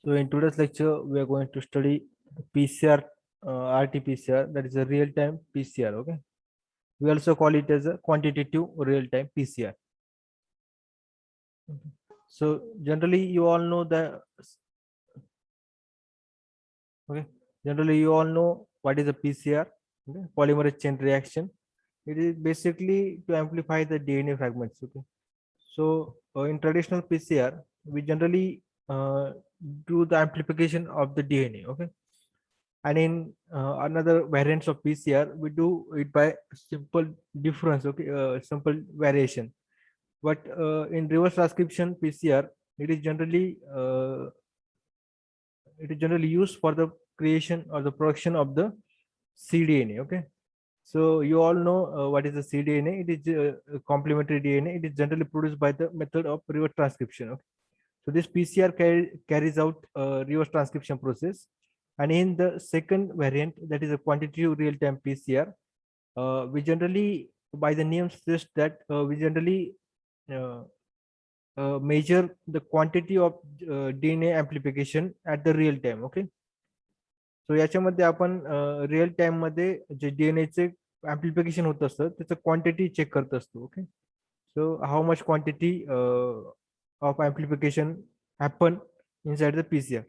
So in today's lecture, we are going to study PCR, RT-PCR, that is a real-time PCR. Okay, we also call it as a quantitative real-time PCR. Okay. So generally, you all know the generally you all know what is a PCR, okay? Polymerase chain reaction. It is basically to amplify the DNA fragments. Okay, so in traditional PCR, we generally do the amplification of the DNA. Okay, and in another variants of PCR, we do it by simple difference. Okay, simple variation. But in reverse transcription PCR, it is generally used for the creation or the production of the cDNA. Okay, so you all know what is the cDNA. It is a complementary DNA. It is generally produced by the method of reverse transcription. Okay, so this PCR carries out reverse transcription process. And in the second variant, that is a quantitative real-time PCR, we generally, by the name suggests that we generally uh, measure the quantity of DNA amplification at the real time. Okay, सो याच्यामध्ये आपण real time मध्ये जे DNA चे ऍम्प्लिफिकेशन होत असतं त्याचं quantity check करत असतो. Okay, so how much quantity of amplification happen inside the PCR.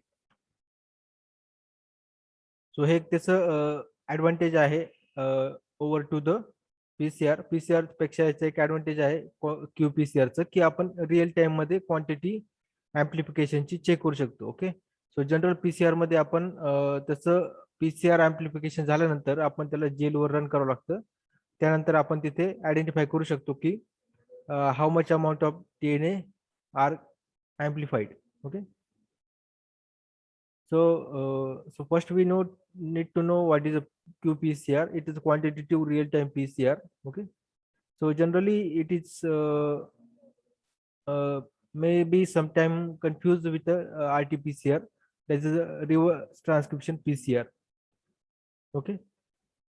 So हे त्याचं ऍडव्हान्टेज आहे over to the PCR. PCR पेक्षा याचं एक ऍडव्हान्टेज आहे क्यूपीसीआरचं, की आपण रिअल टाइम मध्ये क्वांटिटी ऍम्प्लिफिकेशनची चेक करू शकतो. ओके, सो जनरल पीसीआर मध्ये आपण त्याचं पीसीआर ऍम्प्लिफिकेशन झाल्यानंतर आपण त्याला जेलवर रन करावं लागतं. त्यानंतर आपण तिथे आयडेंटिफाय करू शकतो की how much amount of DNA are amplified. Okay, so first we need to know what is a qPCR. It is a quantitative real-time PCR. Okay, so generally it is may be sometime confused with the RT-PCR. That is a reverse transcription PCR. Okay,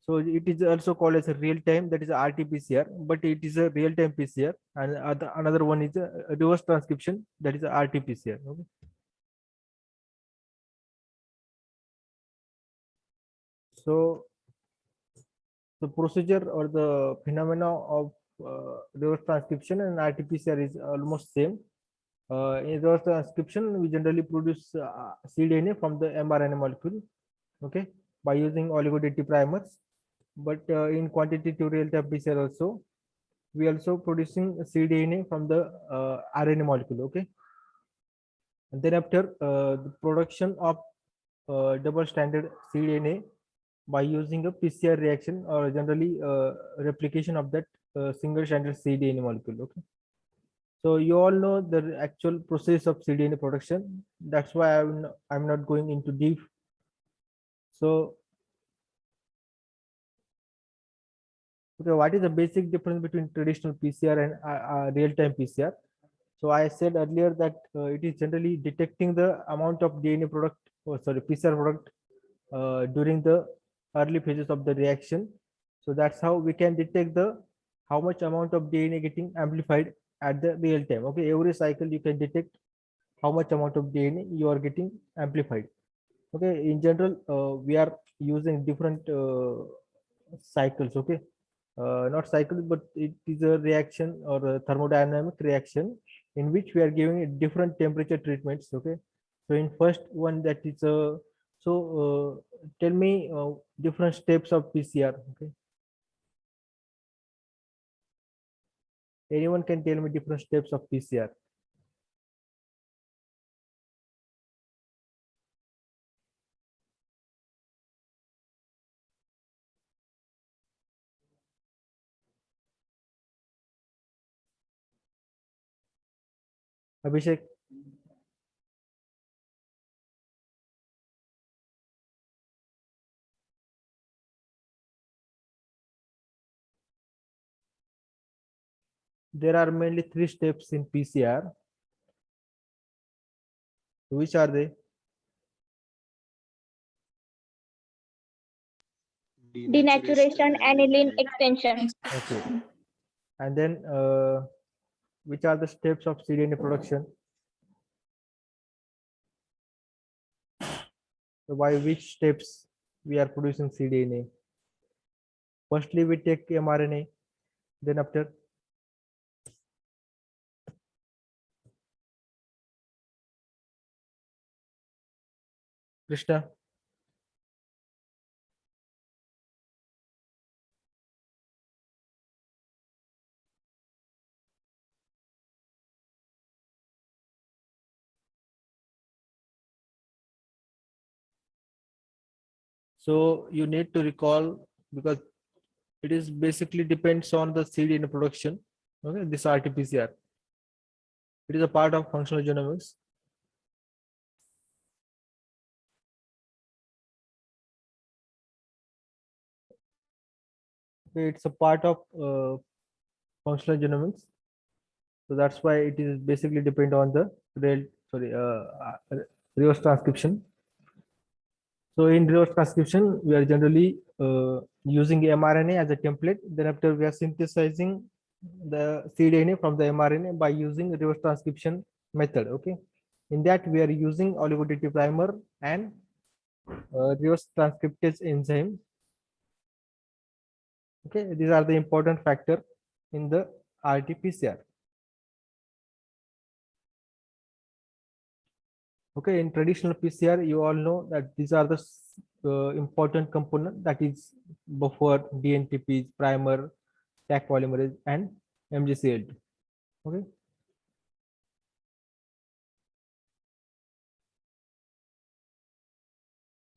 so it is also called as a real-time, that is a RT-PCR, but it is a real-time PCR, and another one is a reverse transcription, that is a RT-PCR. Okay. So the procedure or the phenomena of reverse transcription and RT-PCR is almost same. In reverse transcription, we generally produce cDNA from the mRNA molecule, okay, by using oligodentate primers. But in quantitative real-time PCR also, we also producing cDNA from the RNA molecule, okay. And then after the production of double-stranded cDNA by using a PCR reaction or generally replication of that single-stranded cDNA molecule. Okay, so you all know the actual process of cDNA production. That's why I'm not going into deep. So okay, what is the basic difference between traditional PCR and real-time PCR? So I said earlier that it is generally detecting the amount of DNA product, or sorry, PCR product during the early phases of the reaction. So that's how we can detect the how much amount of DNA getting amplified at the real time. Okay, every cycle you can detect how much amount of DNA you are getting amplified. Okay, in general, we are using different cycles. Okay, not cycles, but it is a reaction or a thermodynamic reaction in which we are giving different temperature treatments. Okay, so in first one, that is a tell me different steps of PCR. Okay, anyone can tell me different steps of PCR? Abhishek? There are mainly three steps in PCR. Which are they? Denaturation, aniline extension. Okay, and then which are the steps of cDNA production? So by which steps we are producing cDNA? Firstly, we take mRNA, then after Krishna. So you need to recall, because it is basically depends on the cDNA production. Okay, this RT-PCR. It is a part of functional genomics. Okay, it's a part of functional genomics. So that's why it is basically depend on the reverse transcription. So in reverse transcription, we are generally using mRNA as a template. Then after we are synthesizing the cDNA from the mRNA by using reverse transcription method. Okay, in that we are using oligonucleotide primer and reverse transcriptase enzyme. Okay, these are the important factor in the RT-PCR. Okay, in traditional PCR, you all know that these are the important component, that is buffer, DNTPs, primer, Taq polymerase, and MgCLT. Okay.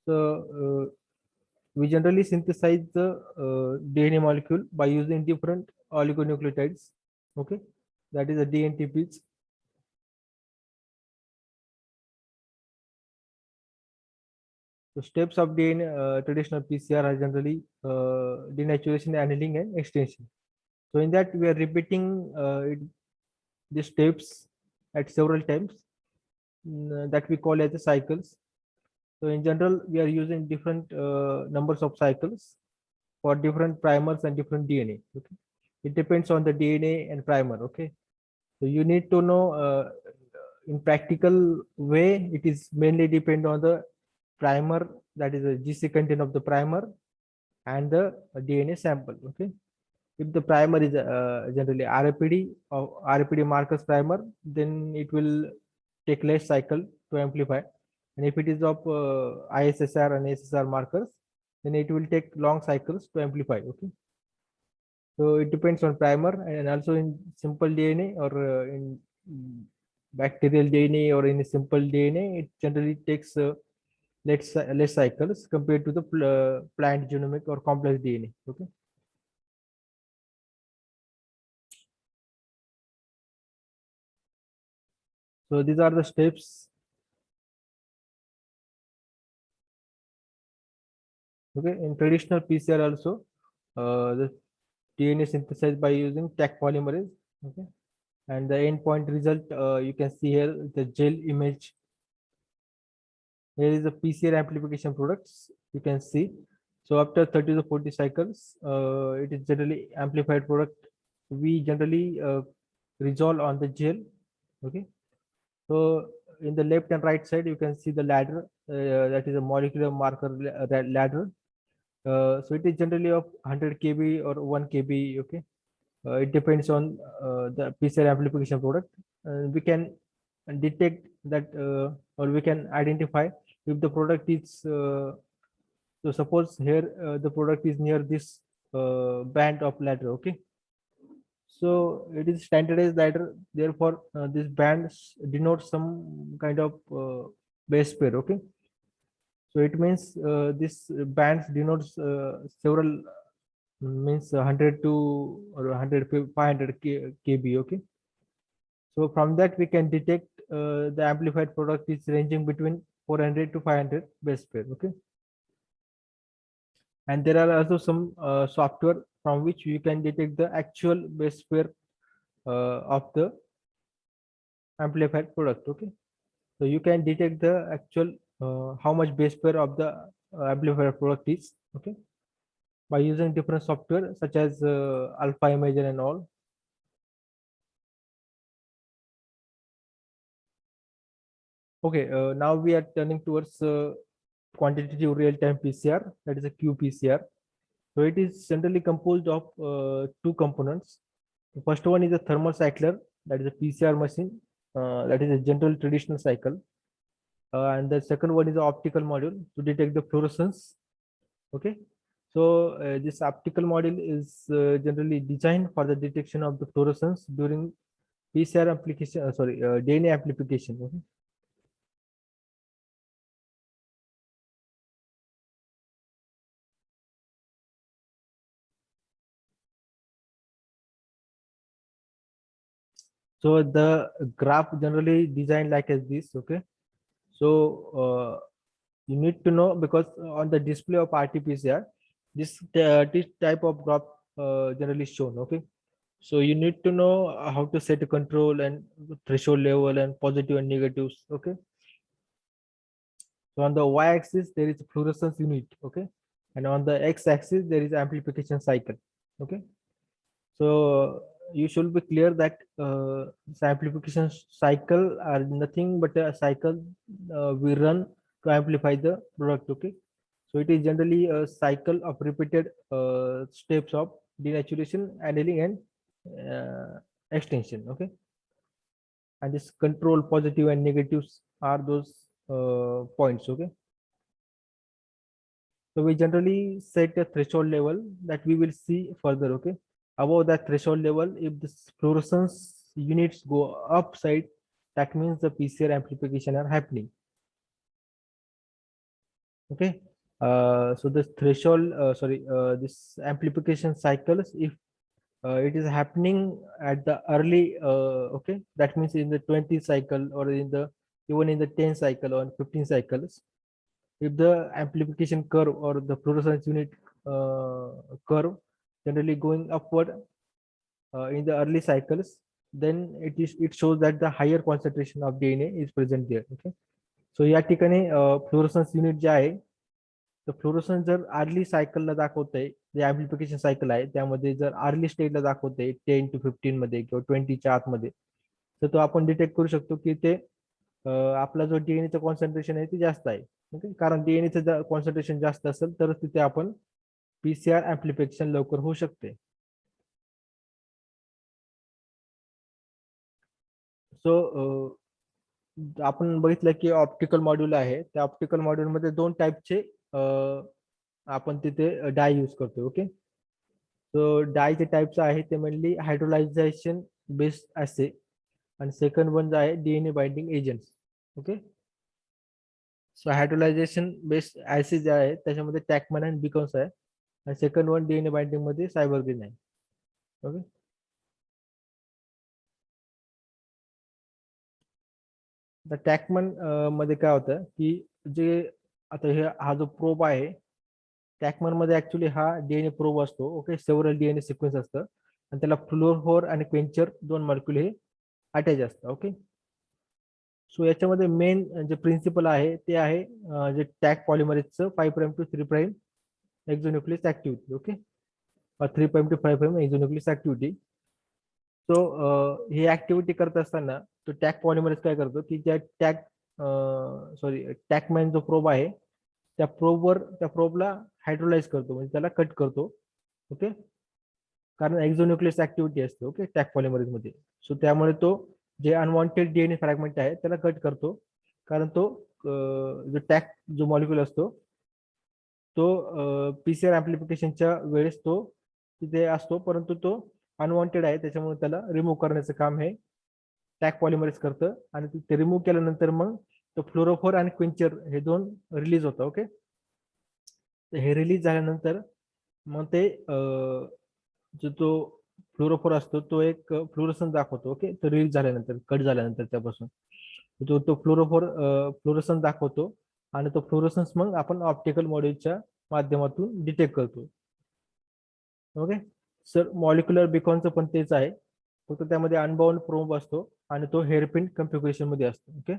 So we generally synthesize the DNA molecule by using different oligonucleotides. Okay, that is the DNTPs. The steps of DNA traditional PCR are generally denaturation, annealing, and extension. So in that we are repeating the steps at several times, that we call as the cycles. So in general, we are using different numbers of cycles for different primers and different DNA. Okay, it depends on the DNA and primer. Okay, so you need to know in practical way, it is mainly depend on the primer, that is the GC content of the primer and the DNA sample. Okay, if the primer is generally RAPD or RAPD markers primer, then it will take less cycle to amplify. And if it is of ISSR and SSR markers, then it will take long cycles to amplify. Okay, so it depends on primer, and also in simple DNA or in bacterial DNA or in a simple DNA, it generally takes less cycles compared to the plant genomic or complex DNA. Okay. So these are the steps. Okay, in traditional PCR also, the DNA synthesized by using Taq polymerase. Okay, and the endpoint result you can see here, the gel image. Here is the PCR amplification products. You can see. So after 30 to 40 cycles, it is generally amplified product. We generally resolve on the gel. Okay. So in the left and right side, you can see the ladder. That is a molecular marker ladder. So it is generally of 100 kb or 1 kb. Okay, it depends on the PCR amplification product. We can detect that, or we can identify if the product is. So suppose here the product is near this band of ladder. Okay, so it is standardized ladder. Therefore, this bands denote some kind of base pair. Okay, so it means this bands denotes several, means 100 to or 100 500 kb. Okay, so from that we can detect the amplified product is ranging between 400 to 500 base pair. Okay, and there are also some software from which you can detect the actual base pair of the amplified product. Okay, so you can detect the actual how much base pair of the amplified product is. Okay, by using different software such as alpha imager and all. Okay, now we are turning towards quantitative real-time PCR, that is a qPCR. So it is generally composed of two components. The first one is a thermal cycler, that is a PCR machine, that is a general traditional cycle. And the second one is the optical module to detect the fluorescence. Okay, so this optical module is generally designed for the detection of the fluorescence during PCR amplification, DNA amplification. Okay? So the graph generally designed like as this. Okay, so you need to know, because on the display of RT-PCR, this type of graph generally shown. Okay, so you need to know how to set a control and threshold level and positive and negatives. Okay, so on the y-axis there is fluorescence unit. Okay, and on the x-axis there is amplification cycle. Okay, so you should be clear that this amplification cycle are nothing but a cycle we run to amplify the product. Okay, so it is generally a cycle of repeated steps of denaturation, annealing, and extension. Okay, and this control positive and negatives are those points. Okay, so we generally set a threshold level that we will see further. Okay, above that threshold level, if the fluorescence units go upside, that means the PCR amplification are happening. Okay, so this threshold, this amplification cycles, if it is happening at the early, okay, that means in the 20 cycle, or in the even in the 10 cycle or 15 cycles, if the amplification curve or the fluorescence unit curve generally going upward in the early cycles, then it shows that the higher concentration of DNA is present there. Okay, so या ठिकाणी fluorescence unit जे आहे, तर fluorescence जर early सायकलला दाखवतंय, जे ऍम्प्लिफिकेशन cycle आहे त्यामध्ये जर early स्टेजला दाखवतंय 10 to 15 मध्ये किंवा 20च्या आतमध्ये, तर तो आपण डिटेक्ट करू शकतो की ते आपला जो डीएनएचं कॉन्सन्ट्रेशन आहे ते जास्त आहे. ओके, कारण डीएनएचं कॉन्सन्ट्रेशन जास्त असेल तर तिथे आपण पीसीआर ऍम्प्लिफिकेशन लवकर होऊ शकते. सो आपण बघितलं की ऑप्टिकल मॉड्यूल आहे, त्या ऑप्टिकल मॉड्यूल मध्ये दोन टाईपचे आपण तिथे डाय यूज करतो. ओके, सो डायचे टाईप्स आहे ते मेनली हायड्रोलायझेशन बेस्ड असे, आणि सेकंड वन जे आहे डीएनए बाइंडिंग एजंट्स. ओके, सो हायड्रोलायझेशन बेस्ड ऍसिड जे आहे त्याच्यामध्ये टॅकमॅन आणि बिकॉन्स आहे, आणि सेकंड वन डीएनए बाइंडिंग मध्ये सायबरग्रीन आहे. ओके, तर टॅकमॅन मध्ये काय होतं की जे आता हा जो प्रोब आहे, टॅकमॅन मध्ये ऍक्च्युली हा डीएनए प्रोब असतो. ओके, सेव्हरल डीएनए सिक्वेन्स असतं, आणि त्याला फ्लोरोफोर आणि क्वेंचर दोन मॉलिक्युल हे अटॅच असतं. ओके, सो याच्यामध्ये मेन जे प्रिन्सिपल आहे ते आहे जे टॅग पॉलिमरेजचं 5' to 3' exonuclease activity. Okay, 3' to 5' exonuclease activity. So ही ऍक्टिव्हिटी करत असताना तो टॅग पॉलिमरेज काय करतो की त्या टॅगमॅन जो प्रोब आहे त्या प्रोबला हायड्रोलाइज करतो, म्हणजे त्याला कट करतो. ओके, कारण एक्झोन्युक्लियस ऍक्टिव्हिटी असते. ओके, टॅग पॉलिमरेज मध्ये. सो त्यामुळे तो जे अनवॉन्टेड डीएनए फ्रॅगमेंट आहे त्याला कट करतो, कारण तो जो टॅग जो मॉलिक्युल असतो तो पीसीआर ऍम्प्लिफिकेशनच्या वेळेस तो तिथे असतो, परंतु तो अनवॉन्टेड आहे, त्याच्यामुळे त्याला रिमूव्ह करण्याचं काम हे टॅग पॉलिमरेज करतं, आणि ते रिमूव्ह केल्यानंतर मग तो फ्लोरोफोर आणि क्विंचर हे दोन रिलीज होतं. ओके, हे रिलीज झाल्यानंतर मग ते जो तो फ्लोरोफोर असतो तो एक फ्लोरोसन्स दाखवतो. ओके, तो रिलीज झाल्यानंतर, कट झाल्यानंतर त्यापासून तो फ्लोरोसन्स दाखवतो, आणि तो फ्लोरोसन्स मग आपण ऑप्टिकल मॉड्यूलच्या माध्यमातून डिटेक्ट करतो. ओके, सर मॉलिक्युलर बिकॉनचं पण तेच आहे, फक्त त्यामध्ये अनबाउंड प्रोब असतो आणि तो हेअरपिन कन्फिगरेशन मध्ये असतो. ओके,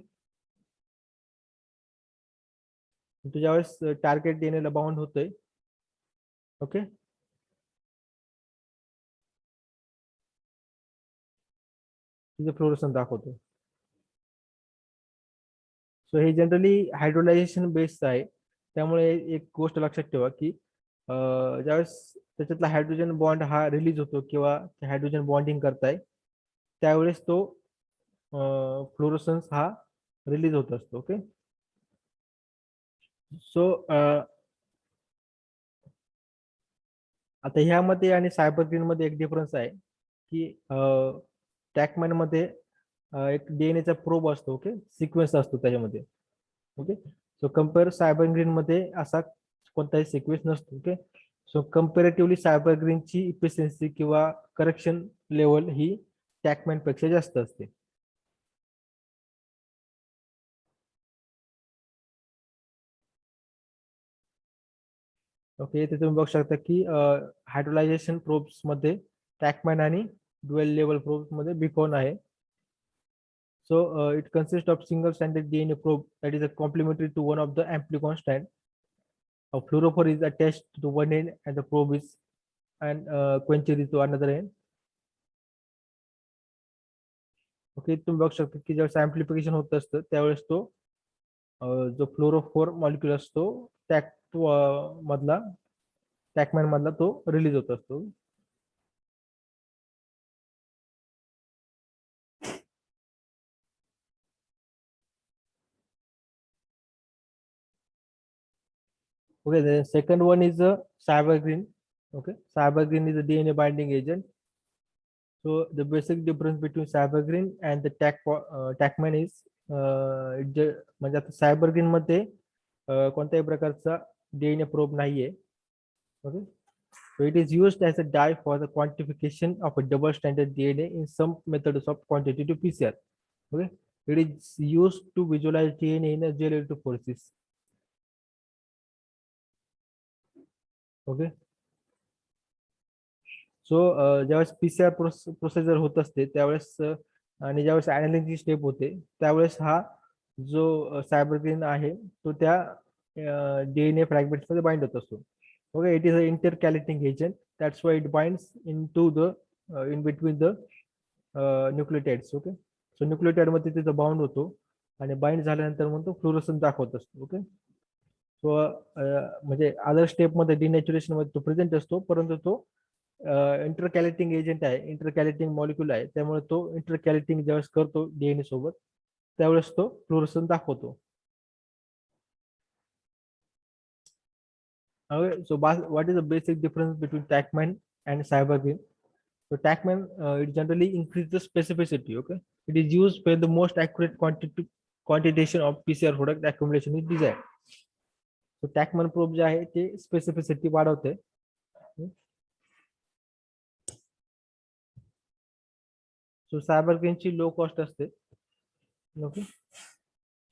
तो ज्यावेळेस टार्गेट डीएनए ला बाउंड होतोय, ओके, तिथे फ्लोरोसन दाखवतो. सो हे जनरली हायड्रोलायझेशन बेस्ड आहे, त्यामुळे एक गोष्ट लक्षात ठेवा की ज्यावेळेस त्याच्यातला हायड्रोजन बॉन्ड हा रिलीज होतो किंवा हायड्रोजन बॉन्डिंग करताय त्यावेळेस तो फ्लोरोसन्स हा रिलीज होत असतो. ओके, सो आता ह्यामध्ये आणि सायबर ग्रीन मध्ये एक डिफरन्स आहे की टॅकमॅन मध्ये एक डीएनएचा प्रोब असतो. ओके, सिक्वेन्स असतो त्याच्यामध्ये. ओके, सो कम्पेअर सायबर ग्रीन मध्ये असा कोणताही सिक्वेन्स नसतो. ओके, सो कम्पॅरेटिव्हली सायबर ग्रीनची इफिशियन्सी किंवा करेक्शन लेवल ही टॅकमॅन पेक्षा जास्त असते. ओके, इथे तुम्ही बघू शकता की हायड्रोलायझेशन प्रोब्स मध्ये टॅकमॅन आणि ड्युअल लेवल प्रोब्स मध्ये बिकॉन आहे. So it consists of single stranded DNA probe that is a complementary to one of the amplicon strand. A fluorophore is attached to one end and the probe is and quencher is to another end. Okay, तुम्ही बघू शकता की ज्यावेळेस amplification होत असतं त्यावेळेस तो जो फ्लोरोफोर मॉलिक्यूल असतो टॅक मधला टॅकमॅन मधला तो रिलीज होत असतो. Okay, the second one is a cybergreen. Okay, cybergreen is a DNA binding agent. So the basic difference between cybergreen and the टॅकमॅन is म्हणजे आता सायबरग्रीन मध्ये कोणत्याही प्रकारचा डीएनए प्रोब नाहीये. Okay, so it is used as a dye for the quantification of a double stranded DNA in some methods of quantitative PCR. Okay, it is used to visualize DNA in a gel electrophoresis. Okay, so ज्यावेळेस PCR processor होत असते त्यावेळेस आणि ज्यावेळेस analysis step होते त्यावेळेस हा जो सायबरग्रीन आहे तो त्या डीएनए फ्रॅगमेंट्स मध्ये बाइंड होत असतो. Okay, it is a intercalating agent that's why it binds in to the in between the nucleotides. Okay, so nucleotide मध्ये तिथं बाउंड होतो आणि बाइंड झाल्यानंतर मग तो फ्लोरोसन दाखवत असतो. ओके, सो म्हणजे अदर स्टेप मध्ये डिनॅच्युरेशन मध्ये तो प्रेझेंट असतो परंतु तो इंटरकॅलेटिंग एजंट आहे, इंटरकॅलेटिंग मॉलिक्यूल आहे, त्यामुळे तो इंटरकॅलेटिंग ज्यावेळेस करतो डीएनए सोबत त्यावेळेस तो फ्लोरोसन दाखवतो. So what is the basic difference between TACMAN and cybergreen? So TACMAN it generally increases the specificity. Okay, it is used when the most accurate quantitation of PCR product accumulation is desired. So TACMAN probe जे आहे ते specificity वाढवते. So सायबरग्रीनची low cost असते. Okay,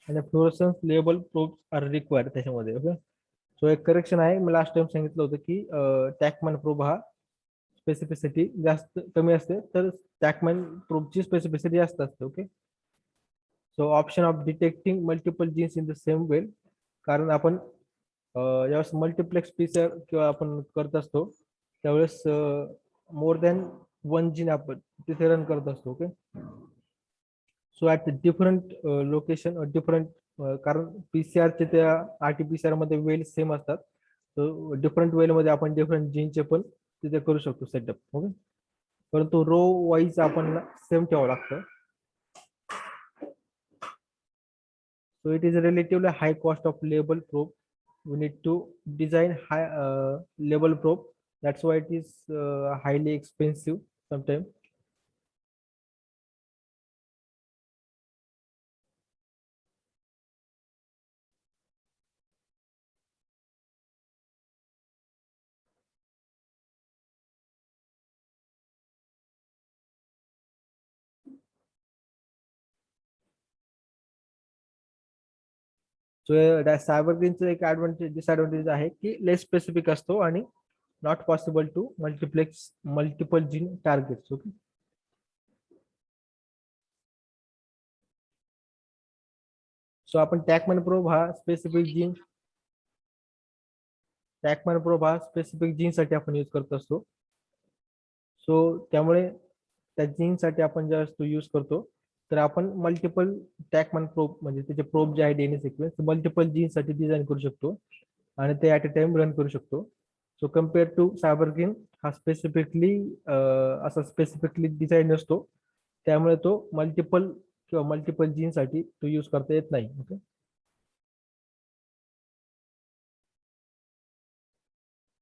आणि fluorescence label probes are required त्याच्यामध्ये. Okay, so एक correction आहे, मी last time सांगितलं होतं की टॅकमॅन प्रोब हा स्पेसिफिसिटी जास्त कमी असते तर टॅकमॅन प्रोबची स्पेसिफिसिटी जास्त असते. Okay, so option of detecting multiple genes in the same well, कारण आपण ज्यावेळेस मल्टिप्लेक्स पीसीआर किंवा आपण करत असतो त्यावेळेस मोर दॅन वन जीन आपण तिथे रन करत असतो. Okay, so at different location different कारण पीसीआरचे त्या आरटीपीसीआर मध्ये वेल सेम असतात, डिफरंट वेल मध्ये आपण डिफरंट जीनचे पण तिथे करू शकतो सेटअप. ओके, परंतु रो वाईज आपण सेम ठेवावं लागतं. So it is a relatively high cost of label probe. We need to design high label probe. That's why it is highly expensive sometimes. So सायबरग्रीनचं एक डिसएडव्हान्टेज आहे की लेस स्पेसिफिक असतो आणि not possible to multiplex multiple gene targets. Okay, so आपण TaqMan probe हा specific gene साठी आपण use करत असतो. सो त्यामुळे त्या जीन साठी आपण ज्या तो यूज करतो तर आपण मल्टिपल टॅकमॅन प्रोब म्हणजे त्याचे प्रोब जे आहे डीएनए सिक्वेन्स मल्टिपल जीन साठी डिझाईन करू शकतो आणि ते ऍट अ टाइम रन करू शकतो. सो कम्पेअर टू सायबर क्राईम हा स्पेसिफिकली असा स्पेसिफिकली डिझाईन नसतो, त्यामुळे तो मल्टिपल किंवा मल्टिपल जीनसाठी तो यूज करता येत नाही. ओके.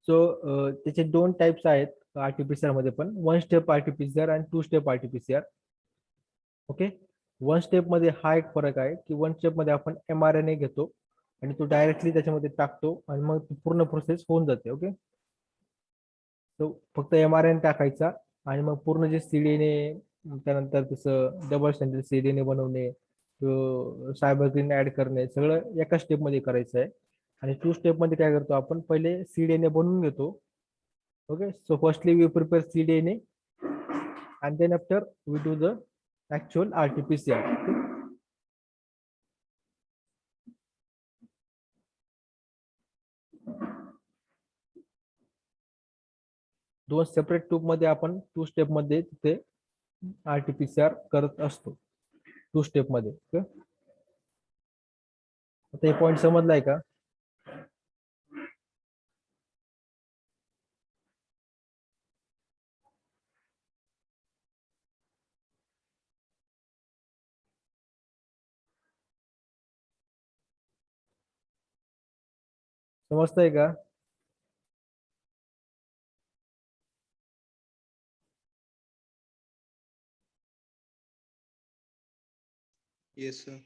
सो त्याचे 2 टाइप्स आहेत आरटीपीसीआर मध्ये पण, 1 स्टेप आरटीपीसीआर आणि 2 स्टेप आरटीपीसीआर. ओके. 1 स्टेप मध्ये हा एक फरक आहे की 1 स्टेप मध्ये आपण mRNA घेतो आणि तो डायरेक्टली त्याच्यामध्ये टाकतो आणि मग ती पूर्ण प्रोसेस होऊन जाते. ओके. तो फक्त mRNA टाकायचा आणि मग पूर्ण जे सीडीएनए, त्यानंतर तसं डबल स्टँडर्ड सीडीएनए बनवणे, सायबर क्राईम ऍड करणे, सगळं एका स्टेप मध्ये करायचं आहे. आणि 2 स्टेप मध्ये काय करतो आपण, पहिले सीडीएनए बनवून घेतो. Okay. So firstly we prepare cDNA and then after we do the actual RT-PCR. Okay? दोन सेपरेट ट्यूब मध्ये आपण 2 स्टेप मध्ये तिथे RT-PCR करत असतो, 2 स्टेप मध्ये. ओके. आता हे पॉइंट समजलाय का? समजतंय का? Yes, sir.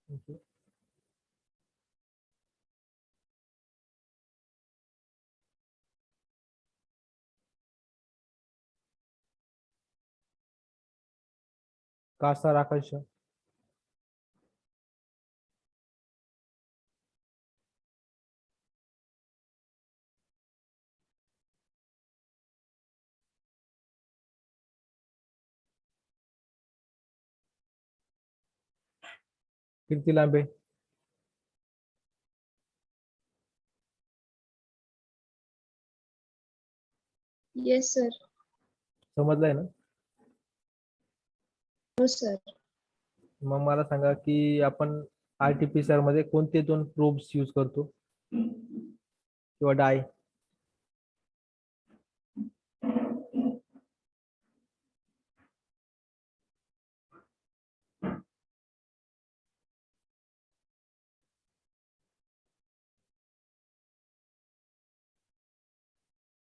Okay. कासा आकाश. कीर्ती लांबे. Yes, sir. समजलंय ना? No, sir. मग मला सांगा की आपण RT-PCR मध्ये कोणते 2 प्रोब्स यूज करतो किंवा डाय?